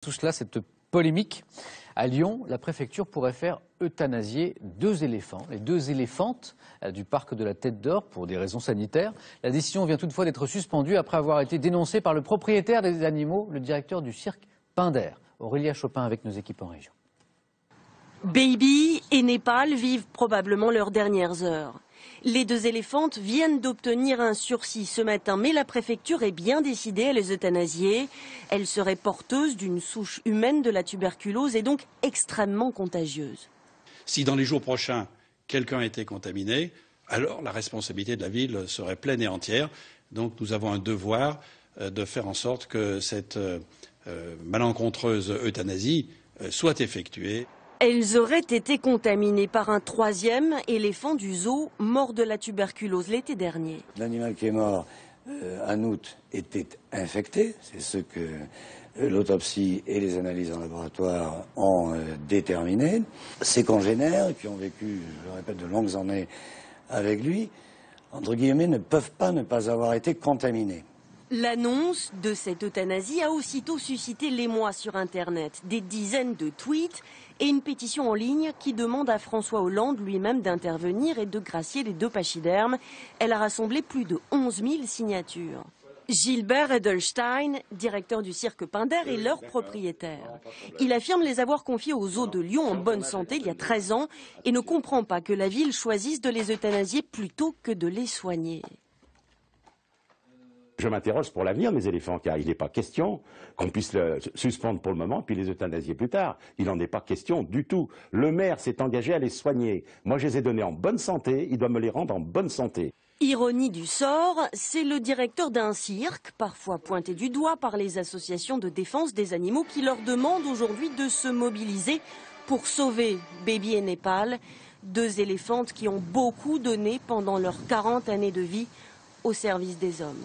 Tout cela, cette polémique. À Lyon, la préfecture pourrait faire euthanasier 2 éléphants, les 2 éléphantes du parc de la Tête d'Or pour des raisons sanitaires. La décision vient toutefois d'être suspendue après avoir été dénoncée par le propriétaire des animaux, le directeur du cirque Pinder. Aurélia Chopin avec nos équipes en région. Baby et Népal vivent probablement leurs dernières heures. Les 2 éléphantes viennent d'obtenir un sursis ce matin, mais la préfecture est bien décidée à les euthanasier. Elles seraient porteuses d'une souche humaine de la tuberculose et donc extrêmement contagieuse. Si dans les jours prochains, quelqu'un a été contaminé, alors la responsabilité de la ville serait pleine et entière. Donc nous avons un devoir de faire en sorte que cette malencontreuse euthanasie soit effectuée. Elles auraient été contaminées par un 3e éléphant du zoo mort de la tuberculose l'été dernier. L'animal qui est mort en août était infecté, c'est ce que l'autopsie et les analyses en laboratoire ont déterminé. Ses congénères, qui ont vécu, je le répète, de longues années avec lui, entre guillemets, ne peuvent pas ne pas avoir été contaminés. L'annonce de cette euthanasie a aussitôt suscité l'émoi sur Internet. Des dizaines de tweets et une pétition en ligne qui demande à François Hollande lui-même d'intervenir et de gracier les 2 pachydermes. Elle a rassemblé plus de 11 000 signatures. Gilbert Edelstein, directeur du cirque Pinder, est leur propriétaire. Il affirme les avoir confiés au zoo de Lyon en bonne santé il y a 13 ans et ne comprend pas que la ville choisisse de les euthanasier plutôt que de les soigner. Je m'interroge pour l'avenir des éléphants, car il n'est pas question qu'on puisse le suspendre pour le moment puis les euthanasier plus tard. Il n'en est pas question du tout. Le maire s'est engagé à les soigner. Moi, je les ai donnés en bonne santé, il doit me les rendre en bonne santé. Ironie du sort, c'est le directeur d'un cirque, parfois pointé du doigt par les associations de défense des animaux, qui leur demande aujourd'hui de se mobiliser pour sauver Baby et Népal, 2 éléphantes qui ont beaucoup donné pendant leurs 40 années de vie au service des hommes.